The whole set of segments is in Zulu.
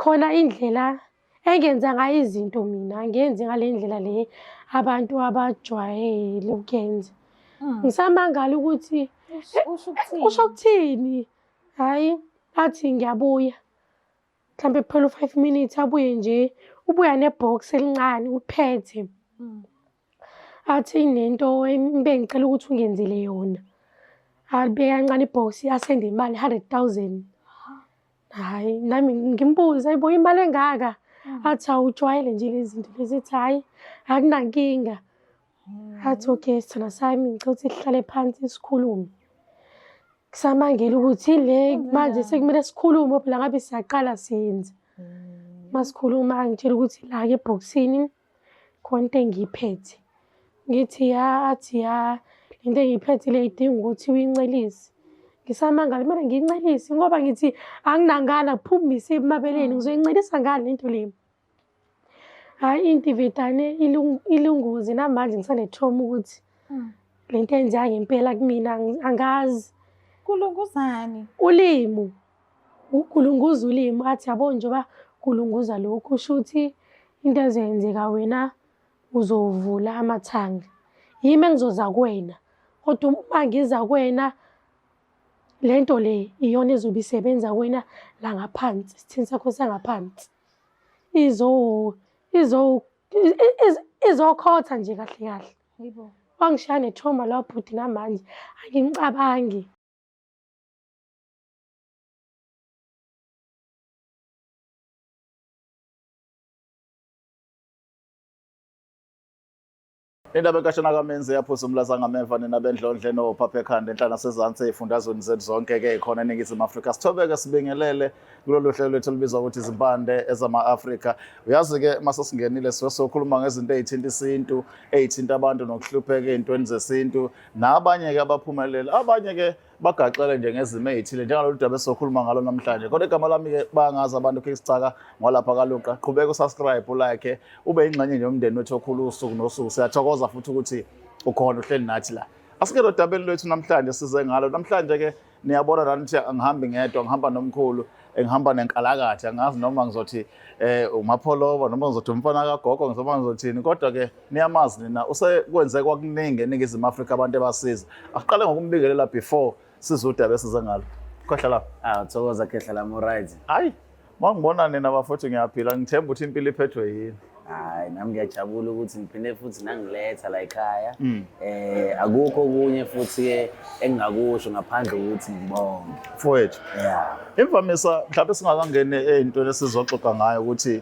khona indlela engenza ngayo izinto mina angenzi ngale ndlela le abantu abajwayele ukuyenza. Ngisamangala ukuthi usho ukuthini? Hhayi, athi ngiyabuya. Mhlampe kuphela u-5 minutes abuye nje, ubuya ne-box elincane uliphethe. Athi nento bengicela ukuthi ungenzele yona. Alibeke kancane i-box asende imali 100,000. Hhayi, nami ngimbuza, hayibo imali engaka? Athi awujwayele nje lezi zinto lezi. Ethi hhayi, akunankinga. Athi okay, sithanda sami ngicela ukuthi sihlale phansi sikhulume. Ngisamangela ukuthi le manje sekumele sikhulume phela ngabe siyaqala siyenza. Masikhuluma angitshela ukuthi la-ke ebhokisini khona into engiyiphethe. Ngithi athi le nto engiyiphethe le idinga ukuthi uyincelise. Ngisamangala kumele ngiyincelise ngoba ngithi anginangana kuphumise emabeleni ngizoyincelisa ngani lento le. Hhayi into ivedane ilunguze namanje ngisanetrauma ukuthi le nto yenziwa ngempela kumina angazi. Kulunguzani? Ulimi. Ukulunguza ulimi. Athi yabo njengoba kulunguza lokhu kusho ukuthi into ezoyenzeka wena uzovula amathanga. Yimi engizoza kuwena. Kodwa uma ngiza kuwena le nto le iyona ezobe isebenza kuwena la ngaphansi, isithini sakho sangaphansi. Izokhotha nje kahle kahle. Yebo. Wangishaya netrauma la bhuti namanje angimcabangi. Indaba enkashana kaMenzi yaphuza umlaza ngameva nina bendlondle noPhapha Ekhanda enhlana nasezantsi ezifundazweni zethu zonke-ke ikhona eNingizimu Afrika. Sithobeke sibingelele kulolu hlelo lwethu olubizwa ukuthi izimpande ezama-Afrika. Uyazi-ke uma sesingenile sokhuluma ngezinto ey'thinta isintu, ey'thinta abantu nokuhlupheka ey'ntweni zesintu, nabanye-ke abaphumelele, abanye-ke bagaxele nje ngezimo ey'thile njengalolu daba esizokhuluma ngalo namhlanje. Kodwa igama lami-ke bayangazi abantu King Sicaka ngwalapha kaLuqa. Qhubeka usubscribe, ulike, ube yingxenye nje yomndeni wethu okhulu usuku nosuku. Siyathokoza futhi ukuthi ukhona uhleli nathi la. Asike lo dabeni lwethu namhlanje size ngalo. Namhlanje-ke niyabona nani ukuthi angihambi ngedwa, ngihamba nomkhulu, ngihamba nenkalakatha. Angazi noma ngizothi uMapholoba noma ngizothi umfana kagogo noma ngizothini. Kodwa-ke niyamazi nina usekwenze kwakuningi eNingizimu Afrika abantu ebasiza. Asiqale ngokumbingelela before size udaba esize ngalo. Khohla lapha. Thokoza khehla lami right. Hayi, mangibona nina bafowethu ngiyaphila, ngithemba ukuthi impilo iphethwe yini. Hayi nami ngiyajabula ukuthi ngiphinde futhi nangiletha la ekhaya. Akukho okunye futhi-ke engingakusho ngaphandle ukuthi ngibonge. Mfowethu. Yeah. Imvamisa mhlawumbe singakangeni ey'ntweni esizoxoxa ngayo ukuthi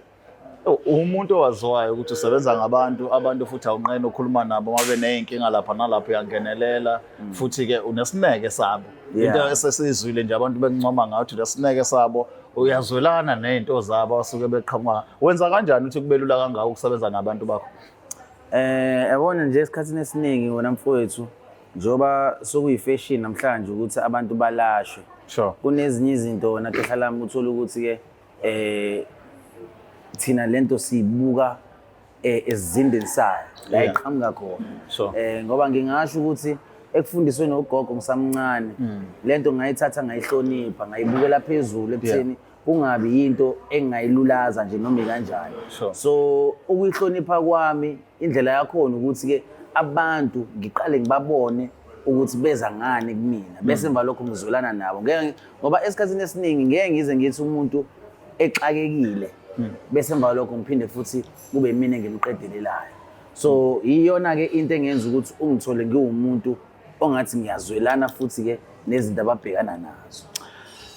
umuntu owaziwayo ukuthi usebenza ngabantu, abantu futhi awunqeni ukukhuluma nabo uma beney'nkinga lapha nalapho uyangenelela, futhi-ke unesineke sabo. Into esesizwile nje abantu bekuncoma ngayo ukuthi unesineke sabo, uyazwelana ney'nto zabo abasuke beqhamuka. Wenza kanjani ukuthi kube lula kangaka ukusebenza nabantu bakho? Yabona nje esikhathini esiningi wena mfowethu, njengoba sokuyifashion namhlanje ukuthi abantu balashwe. Sure. Kunezinye izinto nathi ehlala uthola ukuthi-ke thina lento siyibuka esizindeni sayo la iqhamuka khona. Sure. Ngoba ngingasho ukuthi ekufundisweni ugogo ngisamncane lento ngayithatha ngayihlonipha, ngayibukela phezulu ekutheni kungabi yinto engingayilulaza nje noma kanjani. Sure. So ukuyihlonipha kwami indlela yakhona ukuthi-ke abantu ngiqale ngibabone ukuthi beza ngani kumina bese emva lokho ngizwelana nabo. Ngoba esikhathini esiningi ngeke ngize ngithi umuntu exakekile bese emva lokho ngiphinde futhi kube mina engimqedelelayo. So iyona-ke into engenza ukuthi ungithole ngiwumuntu ongathi ngiyazwelana futhi-ke nezinto ababhekana nazo.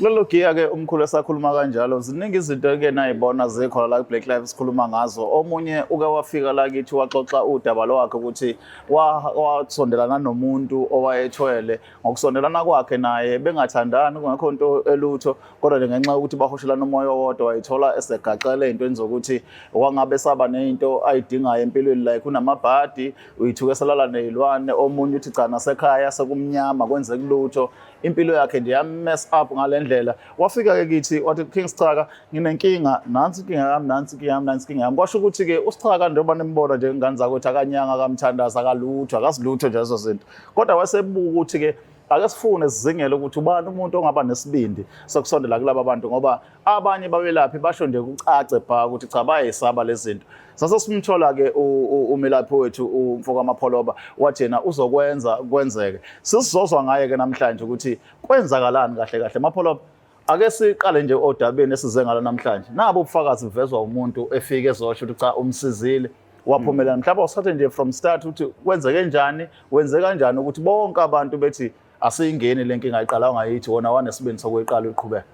Lolo giya-ke umkhulu esakhuluma kanjalo, ziningi izinto-ke nayibona zikhona la ku-Black Life sikhuluma ngazo. Omunye uke wafika la kithi waxoxa udaba lwakhe ukuthi wasondelana nomuntu owayethwele, ngokusondelana kwakhe naye bengathandani kungekho into elutho, kodwa ngenxa yokuthi bahoshelana umoya owodwa wayithola esegaxele ey'ntweni zokuthi wangabe saba nento ayidingayo empilweni like unamabhadi, uyithuke esalala ney'lwane, omunye uthi cha nasekhaya sekumnyama kwenzeka lutho. Impilo yakhe nje mess up ngale ndlela. Wafika-ke kithi wathi King Sicaka nginenkinga, nansi inkinga yami, nansi inkinga yami, nansi inkinga yami. Kwasho ukuthi-ke uSicaka njengoba nimbona nje ngane zakwethu akanyanga, akamthandaza, akalutho, akasilutho nje lezo zinto. Kodwa wasebuka ukuthi-ke ake sifune sizingele ukuthi ubani umuntu ongaba nesibindi sokusondela kulaba bantu ngoba abanye babelaphi basho nje kucace bha ukuthi cha bayayisaba lezinto. Sase simthola-ke umelaphi wethu umfoka Mapholoba wathi yena uzokwenza kwenzeke. Sisizozwa ngaye-ke namhlanje ukuthi kwenzakalani kahle kahle. Mapholoba, ake siqale nje odabeni esize ngalo namhlanje. Nabo ubufakazi buvezwa umuntu efike ezosho ukuthi cha umsizile waphumelela. Mhlawumbe usathe nje from start ukuthi kwenzeke njani, wenze kanjani ukuthi bonke abantu bethi asiyingeni lenkinga ayiqala ngayithi wona wanesibindi sokuyiqala uqhubeka.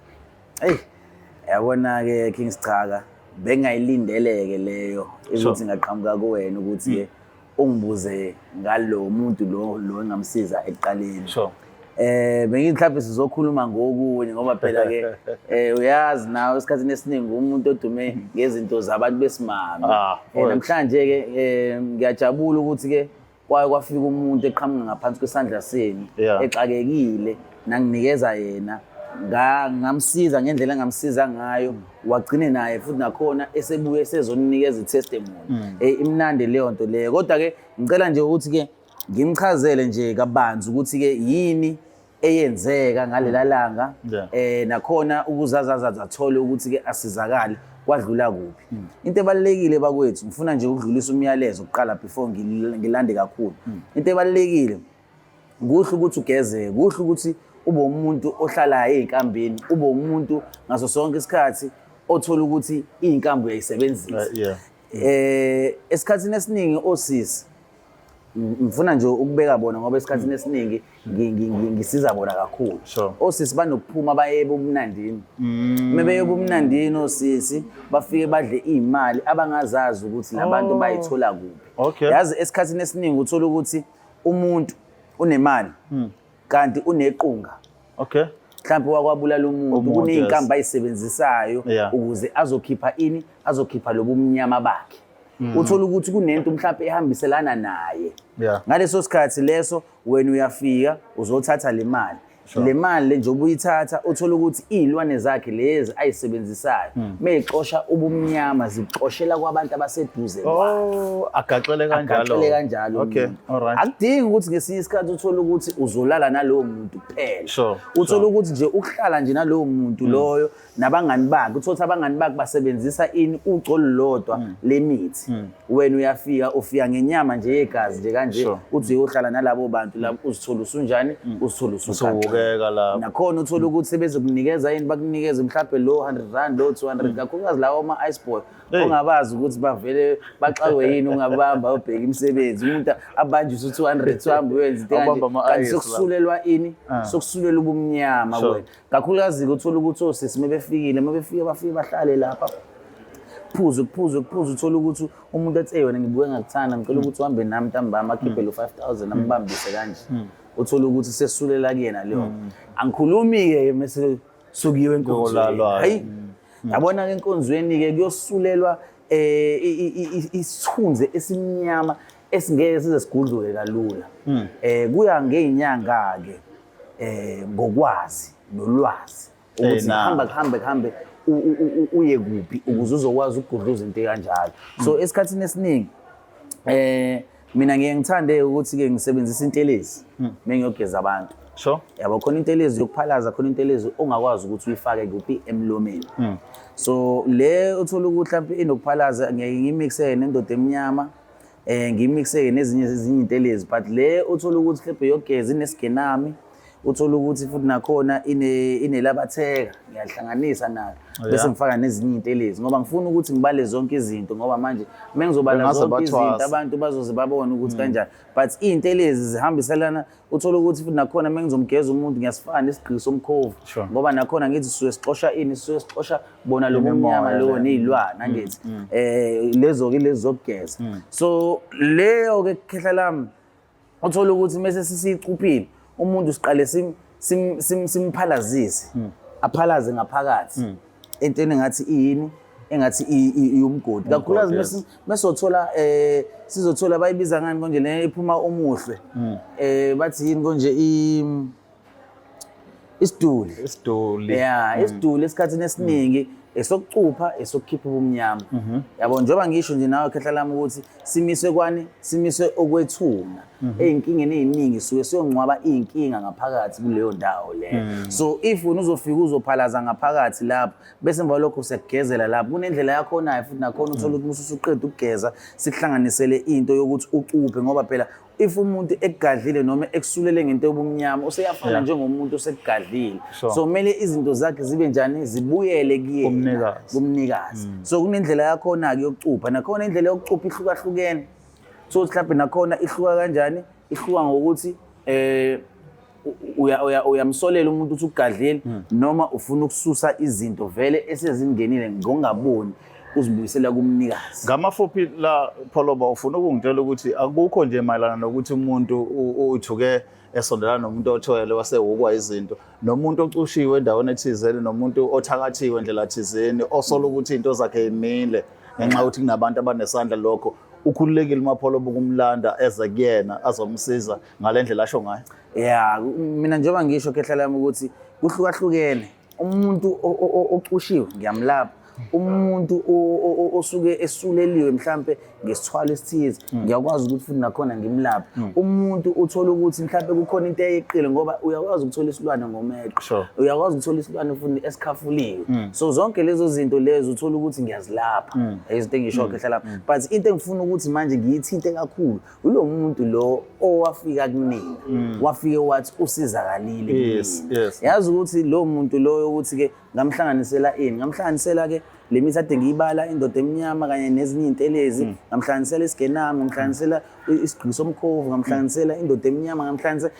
Hey, yabona-ke King Sichaka, bengayilindeleke leyo ukuthi ngaqhamuka kuwena ukuthi-ke ungibuze ngalo muntu lo engamsiza ekuqaleni. Sure. Bengithi mhlawumbe sizokhuluma ngokunye ngoba phela-ke uyazi nawe esikhathini esiningi umuntu odume ngezinto zabantu besimame. Namhlanje-ke ngiyajabula ukuthi-ke kwaye kwafika umuntu eqhamuka ngaphansi kwesandla senu exakekile nanginikeza yena ngamsiza ngendlela engamsiza ngayo wagcine naye futhi nakhona esebuye esezoninikeza i-testimony. Imnandi leyo nto leyo kodwa-ke ngicela nje ukuthi-ke ngimchazele nje kabanzi ukuthi-ke yini eyenzeka ngalela langa nakhona ukuzazaza athole ukuthi-ke asizakale kwadlula kuphi. Into ebalulekile bakwethu ngifuna nje ukudlulisa umyalezo ukuqala before ngilande kakhulu. Into ebalulekile kuhle ukuthi ugezeke, kuhle ukuthi ube umuntu ohlala ezinkambeni, ube umuntu ngaso sonke isikhathi othola ukuthi izinkambi uyayisebenzisa. Esikhathini esiningi osisi ngifuna nje ukubeka bona ngoba esikhathini esiningi ngisiza bona kakhulu. Osisi banokuphuma baye ebumnandini. Mebeye ebumnandini osisi bafike badle imali abangazazi ukuthi labantu bayithola kuphi. Yazi esikhathini esiningi uthola ukuthi umuntu unemali kanti unequnga. Mhlawumbe wakwabulala umuntu kuney'nkambi ayisebenzisayo ukuze azokhipha lobumnyama bakhe. Uthola ukuthi kunento mhlawumbe ehambiselana naye. Ngaleso sikhathi leso wena uyafika uzothatha le mali. Le mali le njengoba uyithatha uthola ukuthi iy'lwane zakhe lezi ayisebenzisayo meyixosha ubumnyama ziqoshela kwabantu abaseduze. Agaxele kanjalo. Akudingi ukuthi ngesinye isikhathi uthole ukuthi uzolala nalowo muntu kuphela. Uthola ukuthi nje ukuhlala nje nalowo muntu loyo nabangani bakhe uthola ukuthi abangani bakhe basebenzisa uco lodwa lemithi. Wena uyafika ufika ngenyama nje yegazi nje kanje uthi uyohlala nalabo bantu la uzithola usunjani uzithola usukhaqeka. Nakhona uthola ukuthi sebezokunikeza bakunikeze mhlawumbe lo 100 rand lo 200 kakhulukazi lawo ama-ice boy ongabazi ukuthi bavele baxawe yini ungabamba ubheka imisebenzi umuntu abanjise u200 uhambe uyenza into kanti sokusulelwa sokusulela ubumnyama kwena. Kakhulukazi uthola ukuthi osisi mebefike bafike bahlale lapha phuzu uthola ukuthi umuntu ethi wena ngibuke ngakuthanda ngicela ukuthi uhambe nami ntambama akhiphe lo 5000 ambambise kanje. Uthola ukuthi sesisulela kuyena leyo. Angikhulumi-ke mase sukiwe enkonzweni. Hayi, yabona-ke enkonzweni-ke kuyosulelwa isithunzi esimnyama esingeke size sigudlule kalula. Kuya ngey'nyanga-ke ngokwazi nolwazi ukuthi kuhambe uye kuphi ukuze uzokwazi ukugudluza into kanjalo. So esikhathini esiningi mina ngithande ukuthi-ke ngisebenzisa intelezi mengiyogeza abantu. Yabo khona intelezi yokuphalaza, khona intelezi ongakwazi ukuthi uyifake kuphi emlomeni. So le uthola ukuthi mhlawumbe inokuphalaza ngeke ngimixe nendoda emnyama ngimixe nezinye intelezi, but le uthola ukuthi mhlawumbe yogeza inesigenami, uthola ukuthi futhi nakhona inelabatheka ngiyahlanganisa nayo bese ngifaka nezinye intelezi ngoba ngifuna ukuthi ngibale zonke izinto ngoba manje mengizobala zonke izinto abantu bazoze babone ukuthi kanjani, but intelezi zihambiselana. Uthola ukuthi futhi nakhona mengizomgeza umuntu ngiyasifaka nesigqi somkhovu ngoba nakhona ngithi suye sixosha bona lo mnyama lo nezilwane angithi lezo-ke lezi zokugeza. So leyo-ke khehla lami uthola ukuthi mase sisicuphile umuntu siqale simphalazise aphalaze ngaphakathi entweni engathi iyini engathi iyumgodi kakhulukazi mesothola sizothola bayibiza ngani konje le iphuma umuhlwe bathi yini konje isiduli. Isiduli esikhathini esiningi esokucupha esokukhipha ubumnyama yabo njengoba ngisho nje nawe khehla lami ukuthi simiswe okwethuna ezinkingeni eziningi suke siyongcwaba inkinga ngaphakathi kuleyo ndawo leyo so if uzofika uzophalaza ngaphakathi lapho bese emva lokho sekugezela lapho kunendlela yakho nayo futhi nakhona uthola ukuthi usuqeda ukugeza sikuhlanganisele into yokuthi ucuphe ngoba phela if umuntu ekugadlile noma ekusulele ngento yobumnyama useyafana njengomuntu osekugadlile so kumele izinto zakhe zibe njani zibuyele kuyena kumnikazi so kunendlela yakho na yokucupha nakhona indlela yokucupha ihlukahlukene so mhlawumbe nakhona ihluka kanjani ihluka ngokuthi uyamsolela umuntu uthi ugadlile noma ufuna ukususa izinto vele esezingenile ngongaboni uzibuyisela kumnikazi ngamafuphi la Pholoba ufuna ukungitshela ukuthi akukho nje mayelana nokuthi umuntu uthuke esondelana nomuntu othoyele wasehukwa izinto nomuntu ocushiwe endaweni ethizeni nomuntu othakathiwe endlela thizeni osola ukuthi into zakhe imile ngenxa ukuthi kunabantu abanesandla lokho ukhululekile uMapholoba ukumlanda eze kuyena azomsiza ngalendlela asho ngayo yeah mina njengoba ngisho khehla lami ukuthi kuhlukahlukene umuntu ocushiwe ngiyamlapha umuntu osuke esuleliwe mhlambe ngesithwalo esithize ngiyakwazi ukuthi futhi nakhona ngimlapha umuntu uthola ukuthi mhlambe kukhona into eyeqile ngoba uyakwazi ukuthola isilwane ngomeqo uyakwazi ukuthola isilwane futhi esikhafuliwe so zonke lezo zinto lezo uthola ukuthi ngiyazilapha izinto engisho khehla lapha but into engifuna ukuthi manje ngiyithinte kakhulu ulo muntu lo owafika kunina wafike wathi usizakalile yazi ukuthi lo muntu lo ukuthi ke ngamhlanganisela ke lemisa ade ngiyibala indoda emnyama kanye nezinye intelezi ngamhlanganisela isigenami ngamhlanganisela isigqi somkhovu ngamhlanganisela indoda emnyama ngamhlanganisela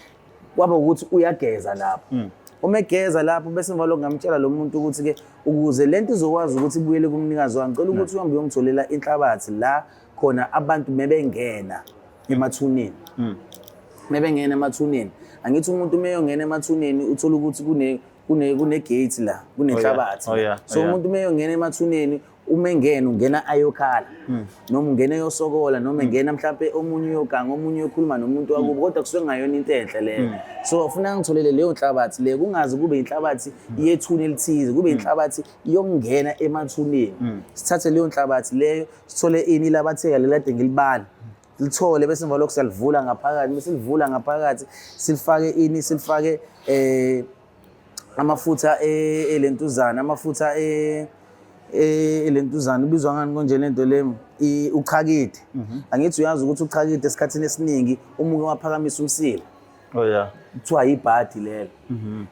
kwaba ukuthi uyageza lapho uma egeza lapho bese emva lokho ngamtshela lo muntu ukuthi ke ukuze lento izokwazi ukuthi ibuyele kumnikazi wami ngicela ukuthi uhambe uyongitholela inhlabathi la khona abantu mebengena emathuneni mebengena emathuneni angithi umuntu meyongena emathuneni uthola ukuthi kune gate la kunenhlabathi so umuntu meyongena emathuneni umengena ungena ayokhala noma ungena yosokola noma engena mhlawumbe omunye uyoganga omunye uyokhuluma nomuntu wakubo kodwa kusuke ngayona into enhle leyo so ufuna ngitholele leyo nhlabathi le kungazi kube inhlabathi yethuni elithize kube inhlabathi yokungena emathuneni sithathe leyo nhlabathi leyo sithole ini labatheka lelade ngilibala lithole bese emva lokho siyalivula ngaphakathi bese livula ngaphakathi silifake amafutha elentuzana amafutha elentuzana ubizwa ngani konje lento le uchakide angithi uyazi ukuthi uchakide esikhathini esiningi umuke waphakamisa umsila kuthiwa ibhadi lelo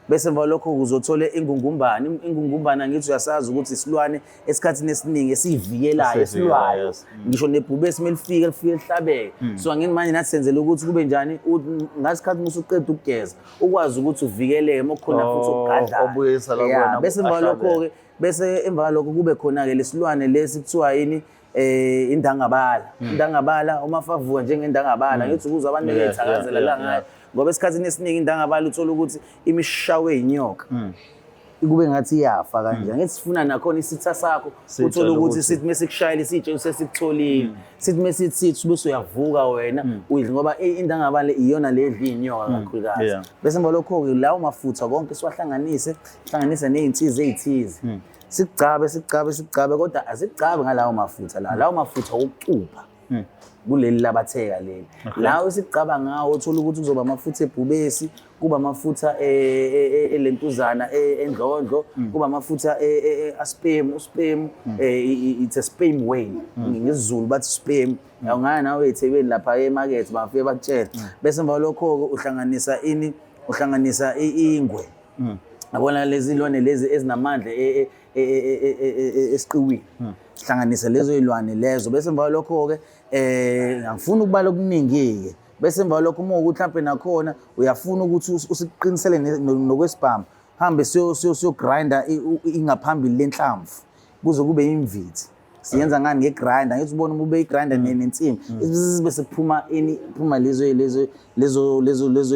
bese emva lokho kuzothole ingungumbana angithi uyasazi ukuthi isilwane esikhathini esiningi esivikelayo esilwayo ngisho nebhubesi melifika lihlabeke so angini manje nathi senzele ukuthi kube njani ngasikhathi musuqeda ukugeza ukwazi ukuthi uvikeleke mokukhona futhi ukugadla obuyisa la kuwena bese emva lokho ke bese emva lokho kube khona ke lesilwane lesi kuthiwa yini indangabala umafavuka njengendangabala ngithi ukuze abantu bethakazela la ngayo ngoba esikhathini esiningi indangabala uthola ukuthi imishawe inyoka kube ngathi iyafa kanje ngithi sifuna nakhona isitha sakho uthola ukuthi sithi mesikushayela isitshe usesikutholile sithi mesithi bese uyavuka wena udli ngoba indangabala iyona ledla inyoka kakhulukazi bese emva lokho ke lawo mafutha konke siwahlanganise nezinsiza ezithize sigcabe kodwa asigcabe ngalawo mafutha lawo mafutha okucupha kuleli labatheka leli lawo sigcaba ngawo uthola ukuthi kuzoba amafutha ebhubesi kuba amafutha elentuzana endlondlo kuba amafutha uspam it's a spam whale ngesizulu bathi spam awungaya nawe eThekwini lapha emarket bafike bakutshela bese emva lokho uhlanganisa ingwe yabona lezi ilwane lezi ezinamandla esiqiwini sihlanganisa lezo ilwane lezo bese emva lokho ke ngifuna ukubala okuningi ke bese emva lokho uma ukuthi mhlambe nakhona uyafuna ukuthi usiqinisele nokwesibhamu hambe siyo grinder ingaphambili lenhlamvu kuze kube imvithi siyenza ngani ngegrinder ngithi ubone ube igrinder nensimbi bese kuphuma lezo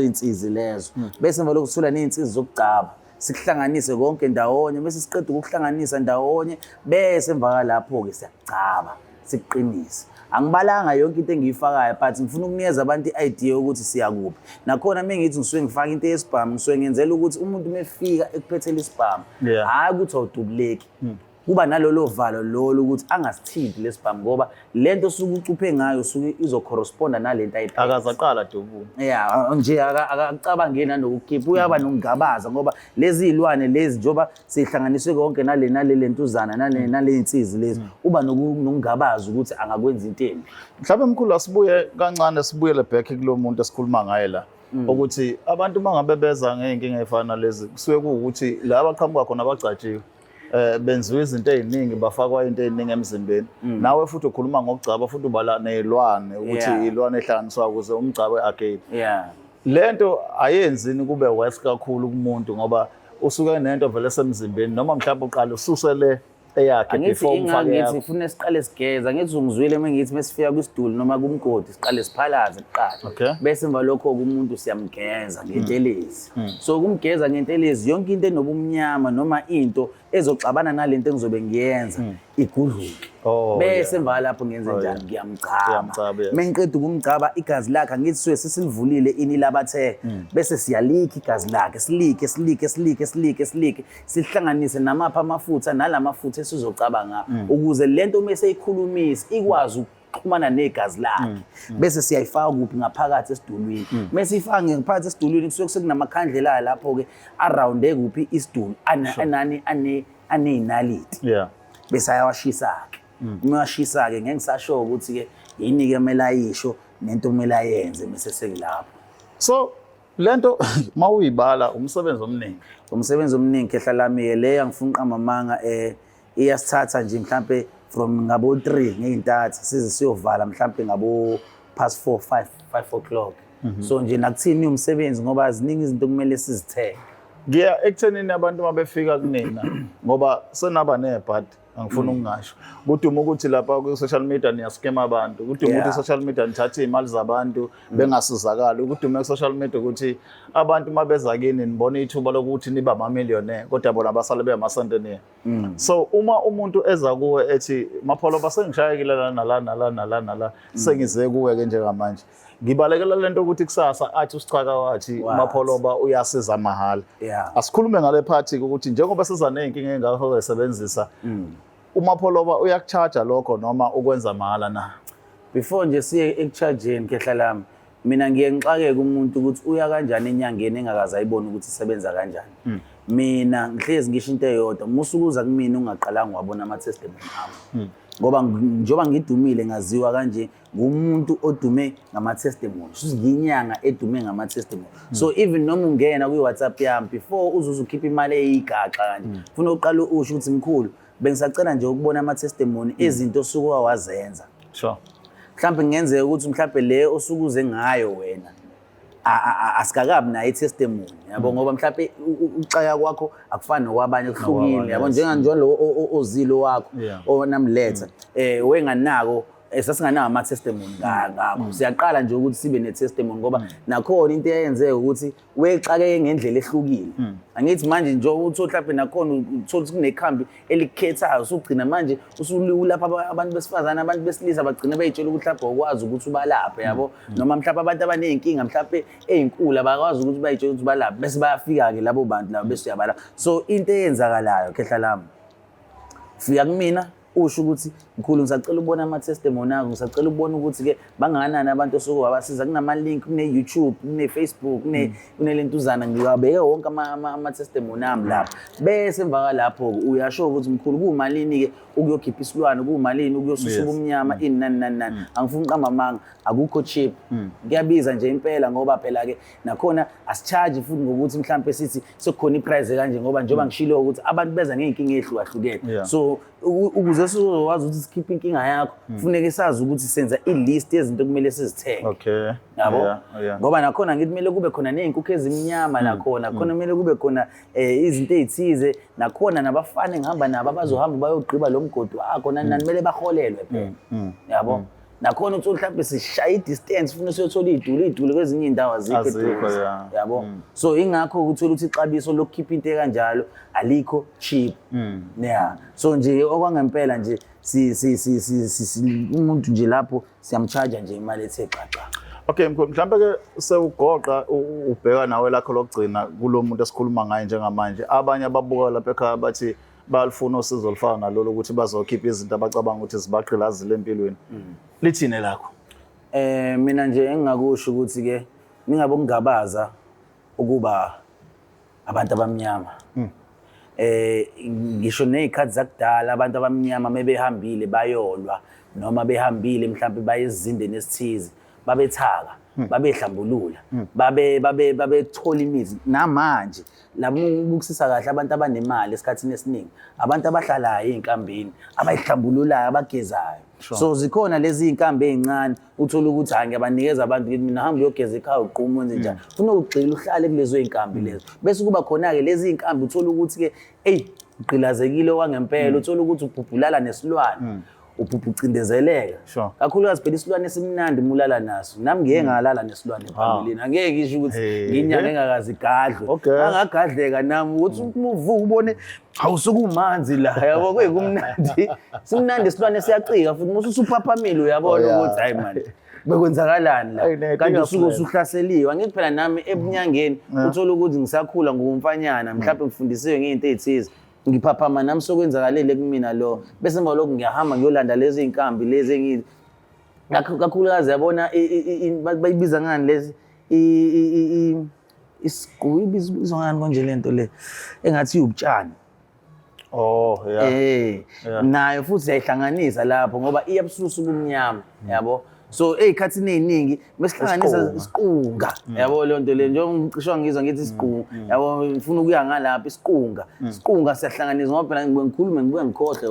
insizi lezo bese emva lokho sithola nezinsizi zokugcaba sikuhlanganise konke ndawonye bese siqeda ukuhlanganisa ndawonye bese emva lapho ke siyagcaba siqinise angibalanga yonke into engiyifakayo but ngifuna ukunikeza abantu i-idea ukuthi siyakuphi nakhona mengithi ngisuke ngifaka into yesibhamu ngisuke ngenzela ukuthi umuntu mefika ekuphethela isibhamu hayi ukuthi awudubuleki kuba nalolo valo lolo ukuthi angasithinti lesibhamu ngoba lento osuke ucuphe ngayo usuke izocorresponda nalento ayiphethe. Akazaqala dubu. Yeah, nje akacabangeni nanokukhipha uyaba nokungabaza ngoba lezi ilwane lezi njoba sihlanganiswe konke nale lentuzana nale insizwe lezi uba nokungabaza ukuthi angakwenza into embi. Mhlawumbe mkhulu asibuye kancane sibuyele back kulomuntu esikhuluma ngaye la ukuthi abantu mangabe beza ngeenkinga ezifana lezi kusuke kuukuthi la abaqhamuka khona abagcatshiwe benziwe izinto eziningi bafakwa into eziningi emzimbeni. Nawe futhi ukhuluma ngokugcaba futhi ubala nezilwane ukuthi izilwane ehlanganiswa ukuze umgcaba again. Yeah. Lento ayenzini kube worse kakhulu kumuntu ngoba usuke nento vele semzimbeni noma mhlawumbe uqala ususele eyakhe before umfake yakho. Angithi ngifuna siqale sigeza ngithi ungizwile mengithi mesifika kwisiduli noma kumgodi siqale siphalaze kuqala bese emva lokho umuntu siyamgeza ngentelezi. So kumgeza ngentelezi yonke into enobumnyama noma into ezoxabana nalento engizobe ngiyenza igudluke. Bese emva lapho ngenze njani ngiyamgcaba. Mengiqeda ukumgcaba igazi lakhe angithi suye sisilivulile ini labathe bese siyalikha igazi lakhe silike sihlanganise namapha amafutha nalamafutha esizocabanga ukuze lento mase ikhulumisa ikwazi ukuxhumana negazi lakhe bese siyayifaka kuphi ngaphakathi esidulwini mase ifaka ngaphakathi esidulwini kusuke sekunamakhandlela lapho ke arounde kuphi isidulu aneinaliti bese ayawashisa ke umashisa ke ngeke ngisasho ukuthi ke yini ke mela yisho nento kumele ayenze bese sekulapho. So lento mawuyibala umsebenzi omningi khehla lami le angifuna uqamamanga iyasithatha nje mhlambe from ngabo 3 ngeintatha size siyovala mhlambe ngabo past 5 o'clock. So nje nakuthini umsebenzi ngoba ziningi izinto kumele sizithenge. Ngiya ekuthenini abantu mabefika kunina ngoba senaba nebhadi angifuna ukungasho kuduma ukuthi lapha ku social media niyaskema abantu kuduma ukuthi social media nithatha imali zabantu bengasizakala kuduma ku social media ukuthi abantu mabeza kini nibona ithuba lokuthi niba ama-millionaire kodwa bona basale beyamasentenier. So uma umuntu eza kuwe ethi Mapholo basengishayekile la sengize kuwe ke njengamanje ngibalekela lento ukuthi kusasa athi usichaka wathi Mapholoba uyasiza mahala. Asikhulume ngale party ukuthi njengoba siza nenkinga engakho besebenzisa uMapholoba uyakucharge lokho noma ukwenza mahala na. Before nje siye ekuchargeni khehla lami mina ngiye ngixakeke umuntu ukuthi uya kanjani enyangeni engakaza ayibona ukuthi isebenza kanjani. Mina ngihlezi ngisho into eyodwa musukuza kumina ungaqalanga wabona ama testimony ami ngoba njoba ngidumile ngaziwa kanje ngumuntu odume ngama testimony ngiyinyanga edume ngama testimony. So even noma ungena kwi WhatsApp yami before uzuzukhipha imali eyigaxa kanje ufuna uqala usho ukuthi mkhulu bengisacela nje ukubona ama testimony ezinto osuke wazenza. Sure. Mhlawumbe ngenzeka ukuthi mhlawumbe le osukuze ngayo wena asikakabi nayo testimony yabo ngoba mhlawumbe uxaya kwakho akufani nokwabanye kuhlukile yabo njenganjalo ozilo wakho onamletha wenganako sasinganawo ama testimony ngakho siyaqala nje ukuthi sibe ne testimony ngoba nakhona into eyenzeka ukuthi wexakeke ngendlela ehlukile. Angithi manje nje uthi mhlawumbe nakhona uthola ukuthi kunekhambi elikhethayo usugcina manje usulapha abantu besifazana abantu besilisa bagcina beyitshela ukuthi mhlawumbe ukwazi ukuthi ubalaphe yabo noma mhlawumbe abantu abanezinkinga mhlawumbe ezinkulu abakwazi ukuthi bayitshela ukuthi balaphe bese bayafika ke labo bantu labo bese uyabala. So into eyenzakalayo khehla lami fika kumina usho ukuthi mkhulu ngisacela ukubona ama testimony akho ngisacela ukubona ukuthi ke bangakanani abantu osuku abasiza kunama link kune YouTube kune Facebook kune lentuzana ngiyabeke wonke ama testimony ami lapha bese emva lapho uyasho ukuthi mkhulu kumalini ke ukuyokhipha isilwane kumalini ukuyosusa ubumnyama inani angifuni uqamba manga akukho cheap kuyabiza nje impela ngoba phela ke nakhona asicharge futhi ngokuthi mhlambe sithi sekukhona iprice kanje ngoba njoba ngishilo ukuthi abantu beza ngeenkinga ezihlukahlukene. So ukuze sizokwazi ukuthi sikhiphe inkinga yakho kufuneka sazi ukuthi senza ilist yezinto kumele sizithenge. Yabo ngoba nakhona ngithi kumele kube khona nezinkukhu ezimnyama nakhona khona kumele kube khona izinto ezithize nakhona nabafana engihamba nabo abazohamba bayogqiba lo mgodi wakho nani kumele baholelwe phela yabo nakhona uthi mhlawumbe sishaya idistance ufuna siyothola idule kwezinye indawo azikho yabo. So ingakho uthola ukuthi ixabiso lokukhipha into kanjalo alikho cheap. So nje okwangempela nje umuntu nje lapho siyamcharge nje imali ethe xaxa. Okay mkhulu mhlambe ke sewugoqa ubheka nawe lakho lokugcina kulo muntu esikhuluma ngaye njengamanje abanye ababuka lapha ekhaya bathi balifuna usizo olufana nalolu ukuthi bazokhipha izinto abacabanga ukuthi zibagqilazile empilweni. Lithini lakho? Mina nje engingakusho ukuthi ke ningabe ukungabaza ukuba abantu abamnyama. Ngisho nezikhathi zakudala abantu abamnyama mebehambile bayolwa noma behambile mhlawumbe bayezindeni esithize babethaka babehlambulula babethola imizi namanje labukusisa kahle abantu abanemali esikhathini esiningi abantu abahlalayo einkambeni abayihlambululayo abagezayo. So zikhona lezi inkambi ezincane uthola ukuthi hayi ngiyabanikeza abantu ukuthi mina hamba uyogeza ekhaya uqhuma wenze njani kunogxila uhlale kulezo inkambi lezo bese kuba khona ke lezi inkambi uthola ukuthi ke ugqilazekile wangempela uthola ukuthi ubhubhulala nesilwane ubhubhucindezeleka kakhulukazi phela isilwane esimnandi mulala naso nami ngeke ngalala nesilwane phambili angeke ngisho ukuthi nginyanga engakazi gadlwe angagadleka nami uthi umuvu ubone awusukumanzi la yabo kwekumnandi simnandi isilwane siyacika futhi musu suphaphamile uyabona ukuthi hayi man bekwenzakalani la kanti usuke usuhlaseliwe angeke phela nami ebunyangeni uthola ukuthi ngisakhula ngumfanyana mhlawumbe ngifundisiwe ngezinto ezithize ngiphaphama nami sokwenzakalele kumina lo bese emva lokho ngiyahamba ngiyolanda lezi inkambi lezi kakhulukazi yabona bayibiza ngani lezi isibizwa ngani konje lento le engathi ubutshani nayo futhi yayihlanganisa lapho ngoba iyabususa ubumnyama yabo so ezikhathini eziningi mesihlanganisa isiqunga yabo le nto le njengoba ngisho ngizwa ngithi isiqunga yabo ngifuna ukuya ngalapha isiqunga siyahlanganisa ngoba phela ngikhuluma ngibuye ngikhohle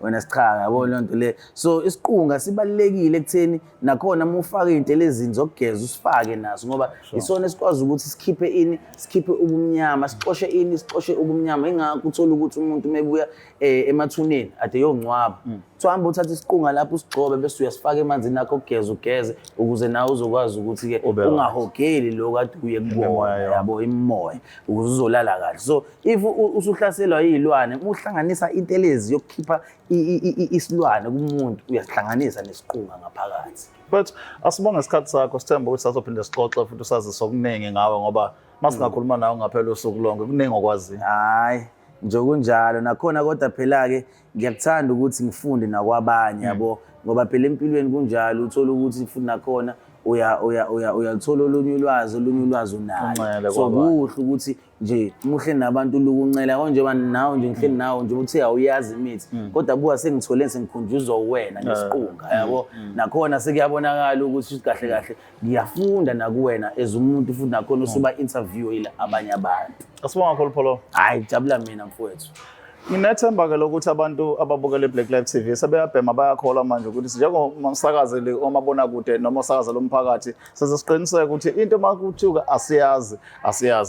wena sichaka yabo le nto le so isiqunga sibalekile ekutheni nakhona uma ufaka izinto lezini zokugeza usifake naso ngoba isona esikwazi ukuthi sikhiphe ubumnyama sixoshe ubumnyama ingakho uthola ukuthi umuntu mebuya emathuneni ade yongcwaba uhamba uthatha isiqunga lapho usigcobe bese uyasifaka emanzini nakho ugeze ukuze nawe uzokwazi ukuthi ke ungahogeli lo kade uye kuboya yabo imimoya ukuze uzolala kahle so if usuhlaselwa izilwane uhlanganisa intelezi yokukhipha isilwane kumuntu uyasihlanganisa nesiqunga ngaphakathi. But asibonga isikhathi sakho sithemba ukuthi sazophinde sixoxe futhi usazise okuningi ngawe ngoba masingakhuluma nawe ngaphela usuku lonke kuningi okwazi. Hayi nje kunjalo nakhona kodwa phela ke ngiyakuthanda ukuthi ngifunde nakwabanye yabo ngoba phela empilweni kunjalo uthola ukuthi futhi nakhona uyalithola olunye ulwazi unalo so kuhle ukuthi nje muhle nabantu lukuncela konje nawe nje ngihleli nawe nje uthi awuyazi imithi kodwa buka sengithole sengikhunjuzwa uwena ngesiqunga yabo nakhona sekuyabonakala ukuthi kahle ngiyafunda nakuwena as umuntu futhi nakhona usuba interview ila abanye abantu. Asibonga kakhulu Pholo. Hayi jabula mina mfowethu. Nginethemba ke lokuthi abantu ababukela iBlack Live TV sebeyabhema bayakhola manje ukuthi njengomsakazeli omabona kude noma usakazela umphakathi sesiqiniseka ukuthi into makuthuka asiyazi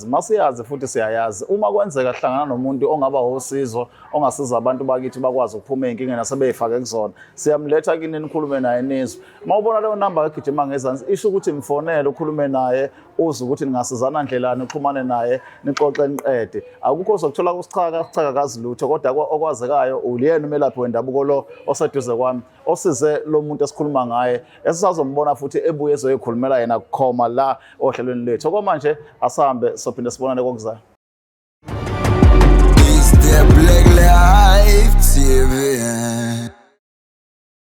masiyazi futhi siyayazi uma kwenzeka hlangana nomuntu ongaba hosizo ongasiza abantu bakithi bakwazi ukuphuma einkinga nasebeyifake kuzona siyamletha kini nikhulume naye nizwe mawubona leyo number egijima ngezansi isho ukuthi mfonele ukhulume naye uze ukuthi ningasizana ndlelani uxhumane naye nixoxe niqede akukho sokuthola kusichaka kazi lutho kodwa okwazekayo uliyena umelaphi wendabuko lo oseduze kwami osize lo muntu esikhuluma ngaye esisazombona futhi ebuye ezoyikhulumela yena kukhoma la ohlelweni lethu okwamanje asahambe sophinde sibonane kokuzayo. It's the Black Live TV.